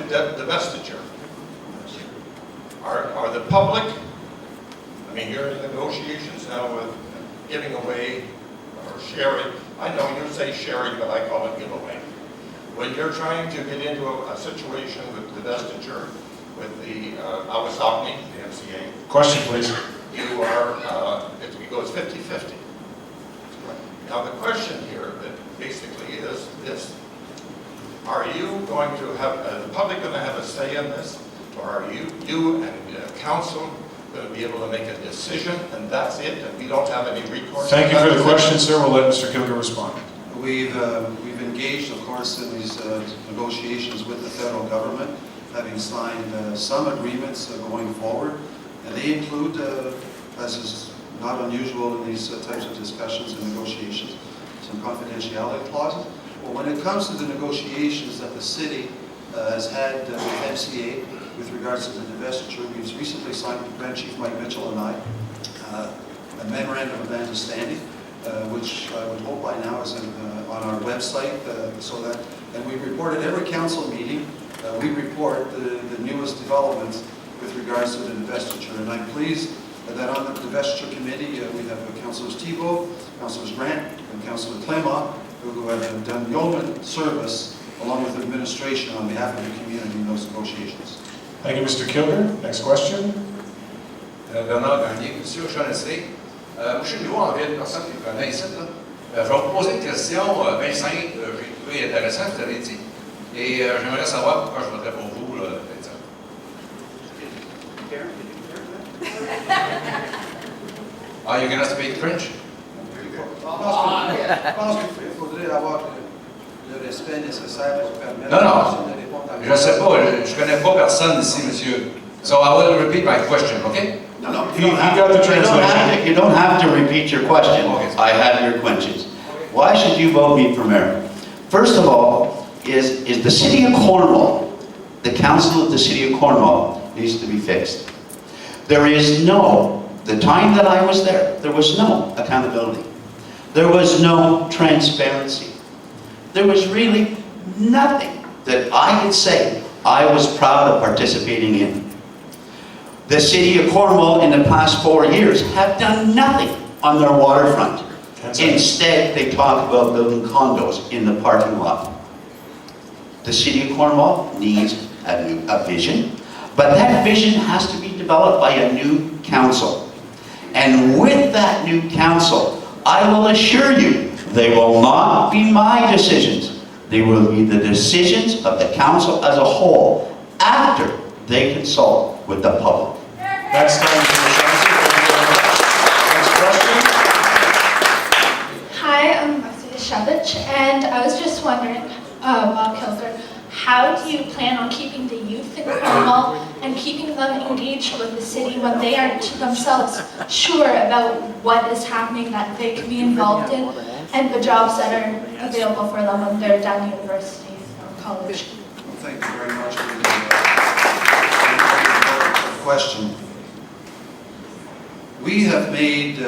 divestiture. Are the public, I mean, you're in negotiations now with giving away or sharing. I know you say sharing, but I call it giveaway. When you're trying to get into a situation with divestiture, with the Awasakni, the MCA. Question, please. You are, it goes 50-50. Now the question here that basically is this: are you going to have, the public going to have a say in this, or are you and council going to be able to make a decision and that's it, and we don't have any recourse? Thank you for the question, sir. We'll let Mr. Kilger respond. We've engaged, of course, in these negotiations with the federal government, having signed some agreements going forward, and they include, as is not unusual in these types of discussions and negotiations, some confidentiality clauses. Well, when it comes to the negotiations that the city has had with MCA with regards to the divestiture, we've recently signed, Grand Chief Mike Mitchell and I, a memorandum of understanding, which I would hope by now is on our website, so that, and we report at every council meeting, we report the newest developments with regards to the divestiture. And I'm pleased that on the divestiture committee, we have Councillors Thibault, Councillors Grant, and Councillor Clement, who have done yeoman service along with administration on behalf of the community in those negotiations. Thank you, Mr. Kilger. Next question. Bernard Gagné, Monsieur Chancellé. Moi, je suis nouveau en ville, personne qui me connaît ici. Je vais vous poser une question bien simple, j'ai trouvé intéressant, vous avez dit. Et j'aimerais savoir pourquoi je voterais pour vous. Are you going to speak French? Je pense qu'il faudrait avoir le respect nécessaire pour permettre Non, à non. la personne de répondre à Je ne sais pas, je ne connais pas personne ici, monsieur. So I will repeat my question, okay? No, He got the translation. you don't have to repeat your question. Okay. I have your questions. Why should you vote me for mayor? First of all, is the city of Cornwall, the council of the city of Cornwall needs to be fixed. There is no, the time that I was there was no accountability. There was no transparency. There was really nothing that I could say I was proud of participating in. The city of Cornwall in the past 4 years have done nothing on their waterfront. Instead, they talk about building condos in the parking lot. The city of Cornwall needs a vision, but that vision has to be developed by a new council. And with that new council, I will assure you, they will not be my decisions. They will be the decisions of the council as a whole after they consult with the public. That's time, Mr. Shaughnessy. Next question. Hi, I'm Marcia Shevich, and I was just wondering, Bob Kilger, how do you plan on keeping the youth in Cornwall and keeping them engaged with the city when they aren't themselves sure about what is happening that they can be involved in and the jobs that are available for them when they're done university or college? Well, thank you very much for the question. We have made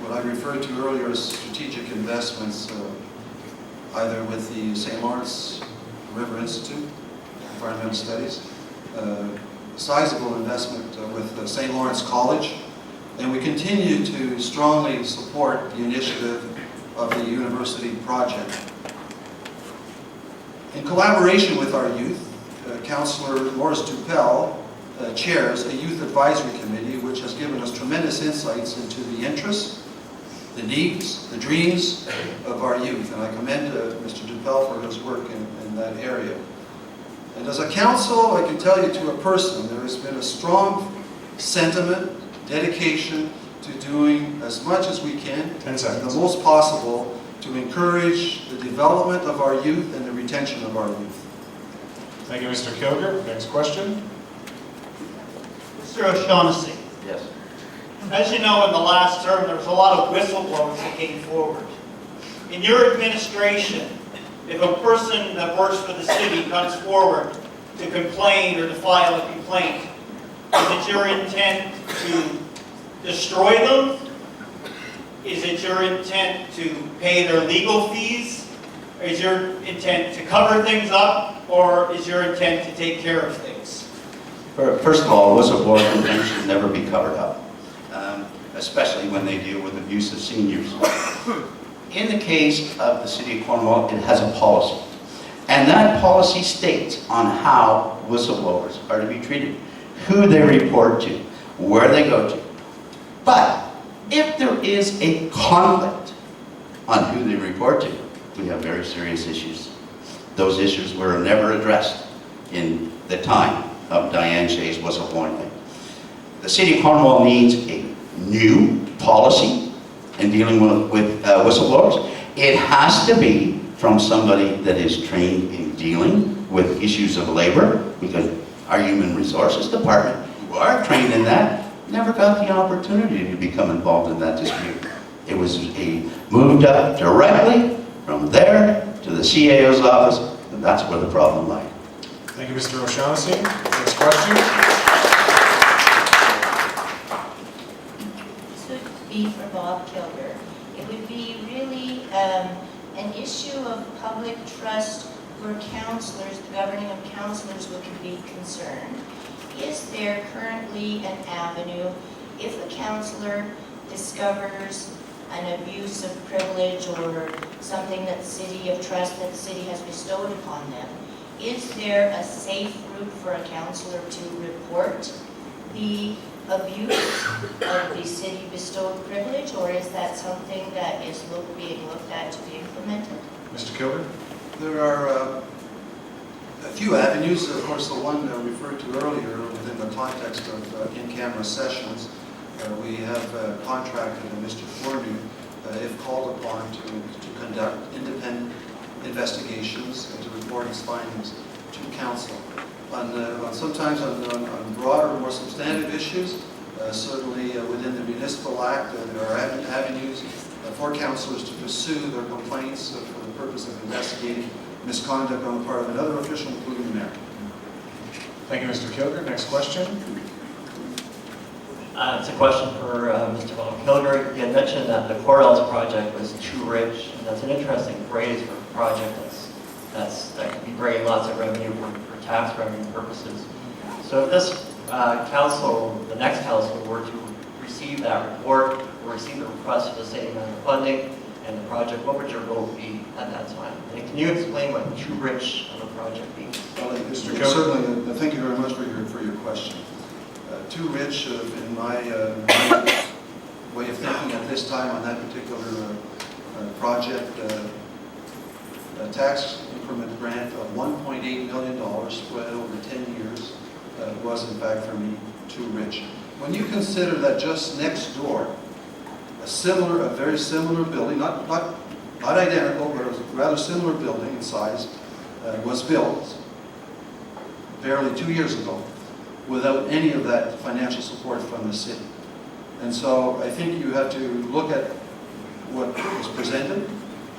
what I referred to earlier as strategic investments, either with the St. Lawrence River Institute, Environmental Studies, sizable investment with St. Lawrence College, and we continue to strongly support the initiative of the university project. In collaboration with our youth, Councillor Maurice Dupel chairs a youth advisory committee which has given us tremendous insights into the interests, the needs, the dreams of our youth, and I commend Mr. Dupel for his work in that area. And as a council, I can tell you to a person, there has been a strong sentiment, dedication to doing as much as we can, 10 seconds. and the most possible, to encourage the development of our youth and the retention of our youth. Thank you, Mr. Kilger. Next question. Mr. O'Shaughnessy, Yes. as you know, in the last term, there was a lot of whistleblowers that came forward. In your administration, if a person that works for the city comes forward to complain or to file a complaint, is it your intent to destroy them? Is it your intent to pay their legal fees? Is your intent to cover things up, or is your intent to take care of things? First of all, whistleblower complaints should never be covered up, especially when they deal with abuse of seniors. In the case of the City of Cornwall, it has a policy. And that policy states on how whistleblowers are to be treated, who they report to, where they go to. But if there is a conflict on who they report to, we have very serious issues. Those issues were never addressed in the time of Diane Shea's whistleblowing thing. The City of Cornwall needs a new policy in dealing with whistleblowers. It has to be from somebody that is trained in dealing with issues of labor, because our Human Resources Department, who are trained in that, never got the opportunity to become involved in that dispute. It was moved up directly from there to the CAO's office, and that's where the problem lies. Thank you, Mr. O'Shaughnessy. Next question. This would be for Bob Kilger. It would be really an issue of public trust where councillors, the governing of councillors would be concerned. Is there currently an avenue if a councillor discovers an abuse of privilege or something that the city of trust that the city has bestowed upon them? Is there a safe route for a councillor to report the abuse of the city bestowed privilege, or is that something that is being looked at to be implemented? Mr. Kilger? There are a few avenues. Of course, the one referred to earlier within the context of in-camera sessions, we have contracted Mr. Fornew, if called upon, to conduct independent investigations and to report his findings to council. Sometimes on broader, more substantive issues, certainly within the Municipal Act, there are avenues for councillors to pursue their complaints for the purpose of investigating misconduct on the part of another official, including the mayor. Thank you, Mr. Kilger. Next question. It's a question for Mr. Bob Kilger. You had mentioned that the Corrals project was too rich, and that's an interesting phrase for a project that could be bringing lots of revenue for tax revenue purposes. So if this council, the next council, were to receive that report or receive the request for the same amount of funding and the project, what would your vote be at that time? And can you explain what too rich of a project means? Well, Mr. Kilger? certainly, thank you very much for your question. Too rich, in my way of thinking at this time on that particular project, a tax increment grant of $1.8 million spread over 10 years was in fact for me too rich. When you consider that just next door, a very similar building, not identical, but a rather similar building in size, was built barely 2 years ago without any of that financial support from the city. And so I think you have to look at what was presented,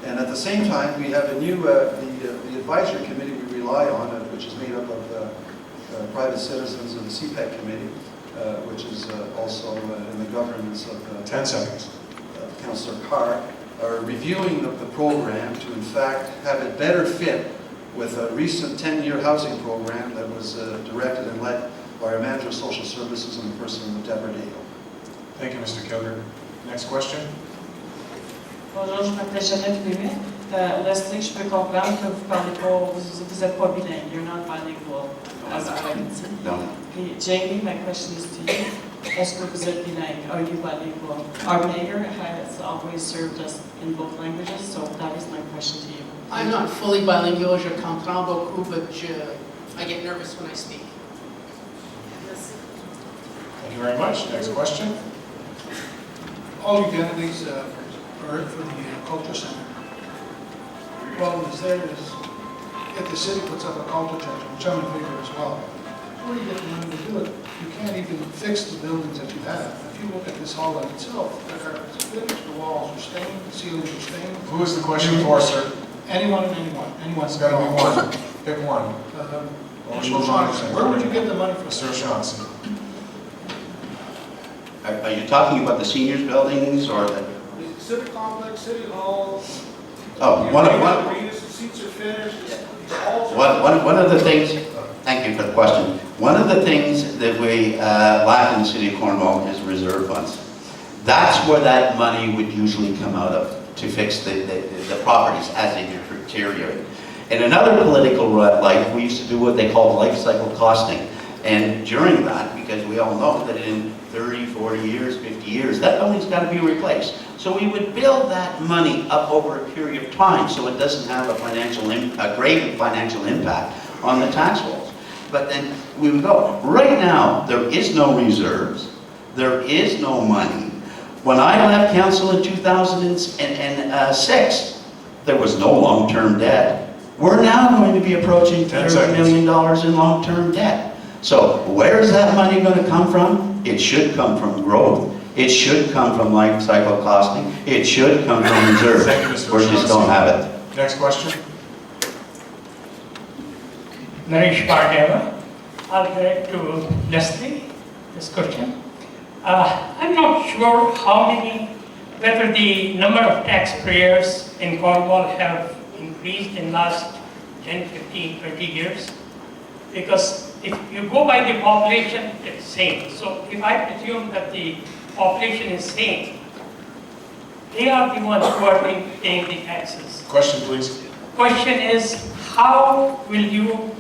and at the same time we have a new, the advisory committee we rely on, which is made up of private citizens and the CPEC committee, which is also in the governance of 10 seconds. Councillor Carr, are reviewing the program to in fact have it better fit with a recent 10-year housing program that was directed and led by our manager of social services in the person of Deborah Dale. Thank you, Mr. Kilger. Next question. Bonjour, je m'appelle Jeannette Louis. Leslie, je peux comprendre que vous parlez pas, vous êtes pas bilingue. You're not bilingual, as I can see. No. Okay, Jamie, my question is to you. Est-ce que vous êtes bilingue? Are you bilingual? Our mayor has always served us in both languages, so that is my question to you. I'm not fully bilingual, je comprends beaucoup, but I get nervous when I speak. Thank you very much. Next question. All your candidates are for the culture center. The problem is there is, if the city puts up a culture center, which I'm in favor as well, where do you get the money to do it? You can't even fix the buildings that you have. If you look at this hall in itself, there are finished, the walls are stained, the ceilings are stained. Who is the question for, sir? Anyone and anyone. It's got to be one. Pick one. Mr. O'Shaughnessy, where would you get the money from? Mr. O'Shaughnessy. Are you talking about the seniors buildings or the? The civic complex, city hall. Oh, one of seats are finished, One of the things, thank you for the question. One of the things that we lack in the city of Cornwall is reserve funds. That's where that money would usually come out of to fix the properties as they deteriorate. In another political life, we used to do what they call life cycle costing. And during that, because we all know that in 30, 40 years, 50 years, that building's got to be replaced. So we would build that money up over a period of time so it doesn't have a great financial impact on the tax rolls. But then we would go. Right now, there is no reserves. There is no money. When I left council in 2006, there was no long-term debt. We're now going to be approaching $30 million in long-term debt. So where is that money going to come from? It should come from growth. It should come from life cycle costing. It should come from reserve. Thank you, Mr. We just don't have it. Next question. Naresh Pardeva. I'll direct to Leslie this question. I'm not sure whether the number of taxpayers in Cornwall have increased in last 10, 15, 20 years. Because if you go by the population, it's same. So if I presume that the population is same, they are the ones who are paying the taxes. Question, please. Question is, how will you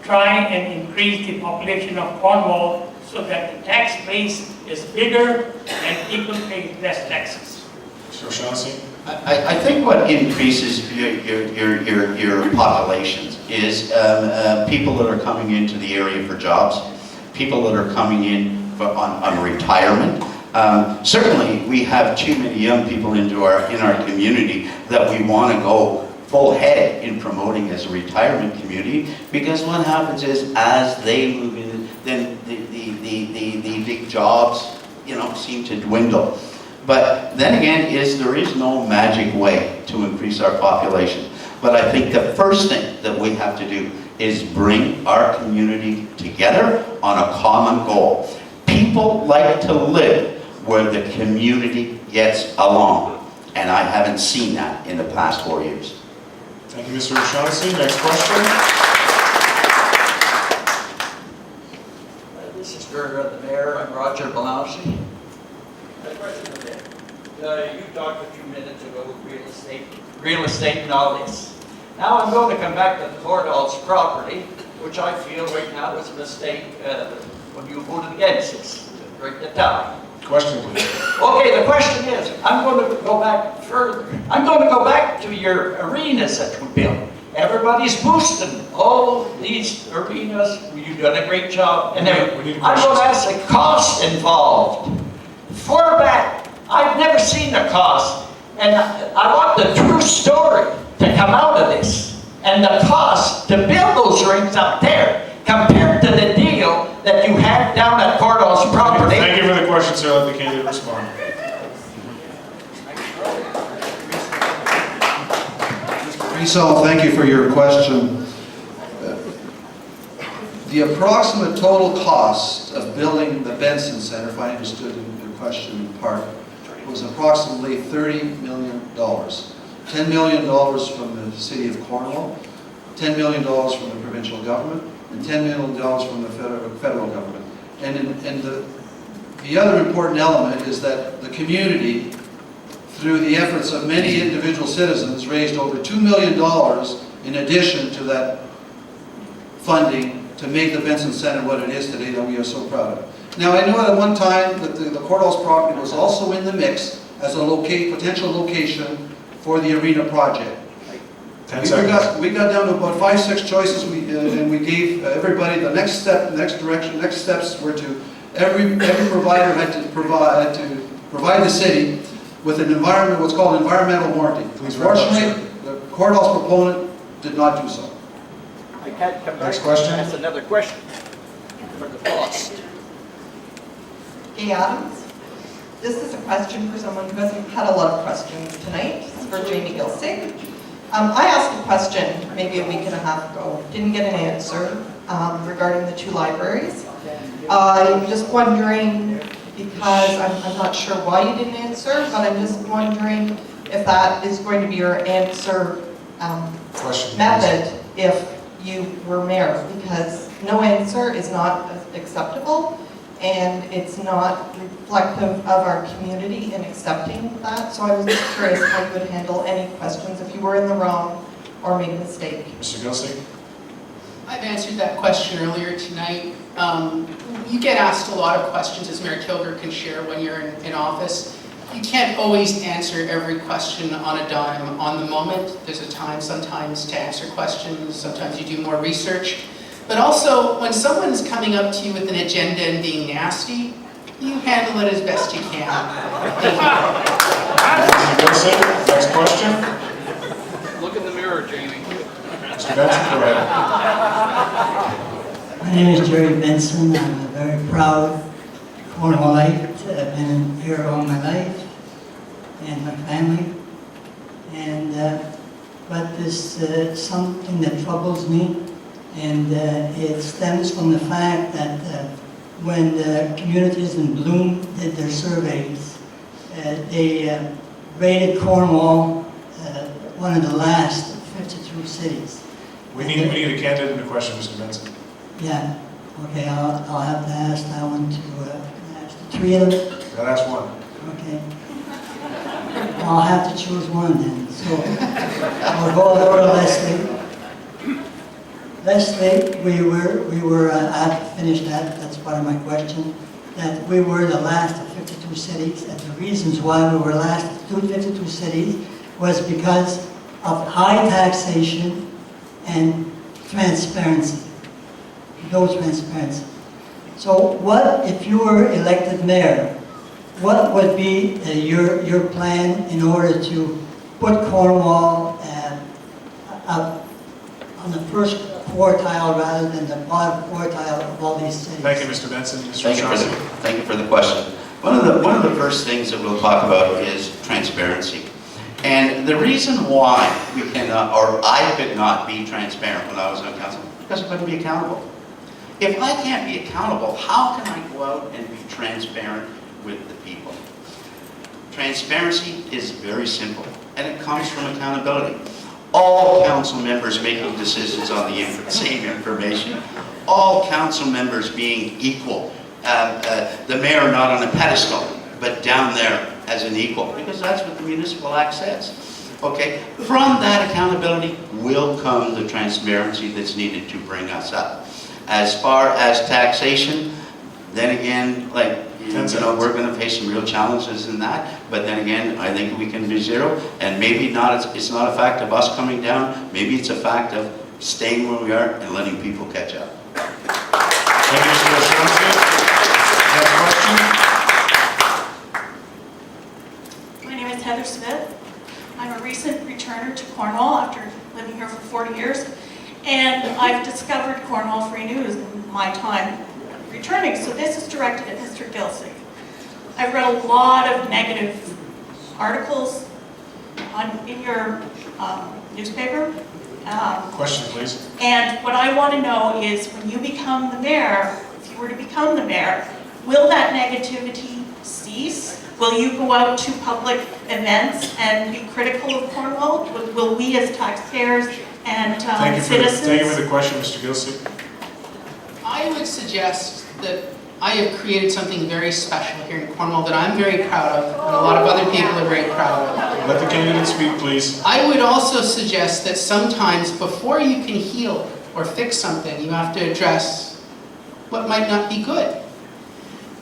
try and increase the population of Cornwall so that the tax base is bigger and people pay less taxes? Mr. O'Shaughnessy. I think what increases your populations is people that are coming into the area for jobs, people that are coming in on retirement. Certainly, we have too many young people in our community that we want to go full head in promoting as a retirement community, because what happens is as they move in, then the big jobs, seem to dwindle. But then again, there is no magic way to increase our population. But I think the first thing that we have to do is bring our community together on a common goal. People like to live where the community gets along. And I haven't seen that in the past 4 years. Thank you, Mr. O'Shaughnessy. Next question. This is for the mayor. I'm Roger Belangi. You talked a few minutes ago with real estate and all this. Now I'm going to come back to the Cordall's property, which I feel right now was a mistake when you voted against this right at the time. Question, please. Okay, the question is, I'm going to go back further. I'm going to go back to your arenas that you built. Everybody's boosting all these arenas. You've done a great job. And I'm going to ask the cost involved. For that, I've never seen the cost. And I want the true story to come out of this. And the cost to build those rings up there compared to the deal that you had down at Cordall's property. Thank you for the question, sir. Let the candidate respond. Resell, thank you for your question. The approximate total cost of building the Benson Center, if I understood your question in part, was approximately $30 million. $10 million from the city of Cornwall, $10 million from the provincial government, and $10 million from the federal government. And the other important element is that the community, through the efforts of many individual citizens, raised over $2 million in addition to that funding to make the Benson Center what it is today that we are so proud of. Now, I know at one time that the Cordall's property was also in the mix as a potential location for the arena project. We got down to about 5, 6 choices, and we gave everybody the next step, next direction. Next steps were to every provider had to provide the city with an environment, what's called environmental warranty. Unfortunately, the Cordall's proponent did not do so. I can't come back. Next question. That's another question for the cost. Gaye Adams. This is a question for someone who hasn't had a lot of questions tonight. This is for Jamie Gilcig. I asked a question maybe a week and a half ago, didn't get an answer regarding the 2 libraries. I'm just wondering, because I'm not sure why you didn't answer, but I'm just wondering if that is going to be your answer Question, please. method if you were mayor, because no answer is not acceptable, and it's not reflective of our community in accepting that. So I was just curious how you would handle any questions if you were in the wrong or made a mistake. Mr. Gilcig? I've answered that question earlier tonight. You get asked a lot of questions, as Mayor Kilger can share, when you're in office. You can't always answer every question on a dime on the moment. There's a time sometimes to answer questions, sometimes you do more research. But also, when someone's coming up to you with an agenda and being nasty, you handle it as best you can. Mr. Gilcig, next question. Look in the mirror, Jamie. Mr. Benson, go ahead. My name is Jerry Benson. I'm a very proud Cornwallite. I've been here all my life, and my family. And but there's something that troubles me, and it stems from the fact that when the Communities in Bloom did their surveys, they rated Cornwall one of the last 52 cities. We need a candidate and a question, Mr. Benson. Yeah, okay, I'll have to ask that one to ask the three of them. Gotta ask one. Okay. I'll have to choose one then. So I'll go over to Leslie. Leslie, we were. I have to finish that. That's part of my question. That we were the last of 52 cities, and the reasons why we were last of 52 cities was because of high taxation and transparency. No transparency. So what if you were elected mayor? What would be your plan in order to put Cornwall up on the first quartile rather than the bottom quartile of all these cities? Thank you, Mr. Benson. Mr. Thank you for the question. One of the first things that we'll talk about is transparency. And the reason why we cannot, or I could not be transparent when I was on council, because I couldn't be accountable. If I can't be accountable, how can I go out and be transparent with the people? Transparency is very simple, and it comes from accountability. All council members making decisions on the same information, all council members being equal, the mayor not on a pedestal, but down there as an equal, because that's what the Municipal Act says. Okay, from that accountability will come the transparency that's needed to bring us up. As far as taxation, then again, like, you know, we're going to face some real challenges in that, but then again, I think we can do zero, and maybe not. It's not a fact of us coming down, maybe it's a fact of staying where we are and letting people catch up. Thank you, Mr. O'Shaughnessy. Next question. My name is Heather Smith. I'm a recent returner to Cornwall after living here for 40 years, and I've discovered Cornwall Free News in my time returning, so this is directed at Mr. Gilcig. I've read a lot of negative articles in your newspaper. Question, please. And what I want to know is, when you become the mayor, if you were to become the mayor, will that negativity cease? Will you go out to public events and be critical of Cornwall? Will we as taxpayers and citizens? Thank you for the question, Mr. Gilcig. I would suggest that I have created something very special here in Cornwall that I'm very proud of, and a lot of other people are very proud of. Let the candidate speak, please. I would also suggest that sometimes before you can heal or fix something, you have to address what might not be good.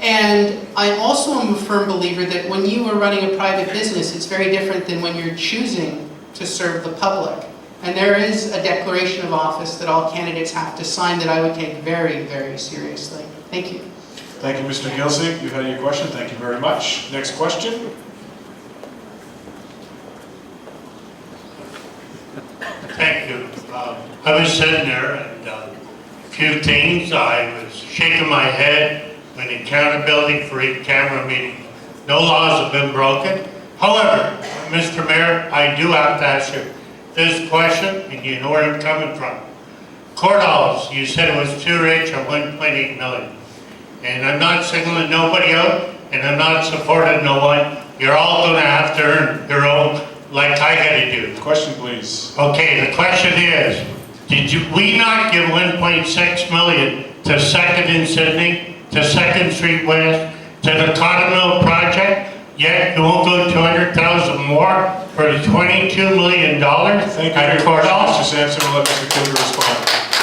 And I also am a firm believer that when you are running a private business, it's very different than when you're choosing to serve the public. And there is a declaration of office that all candidates have to sign that I would take very, very seriously. Thank you. Thank you, Mr. Gilcig. You've had your question. Thank you very much. Next question. Thank you. I was sitting there, and a few things. I was shaking my head when accountability for each camera meeting. No laws have been broken. However, Mr. Mayor, I do have to ask you this question, and you know where I'm coming from. Courthouse, you said it was too rich at 1.8 million. And I'm not singling nobody out, and I'm not supporting no one. You're all going to have to earn your own like I gotta do. Question, please. Okay, the question is, we not give 1.6 million to 2nd in Sydney, to 2nd Street West, to the Cotton Mill project, yet you won't go 200,000 more for the $22 million Thank you very at much, Cordell? Mr. Sampson. We'll let Mr. Kilger respond.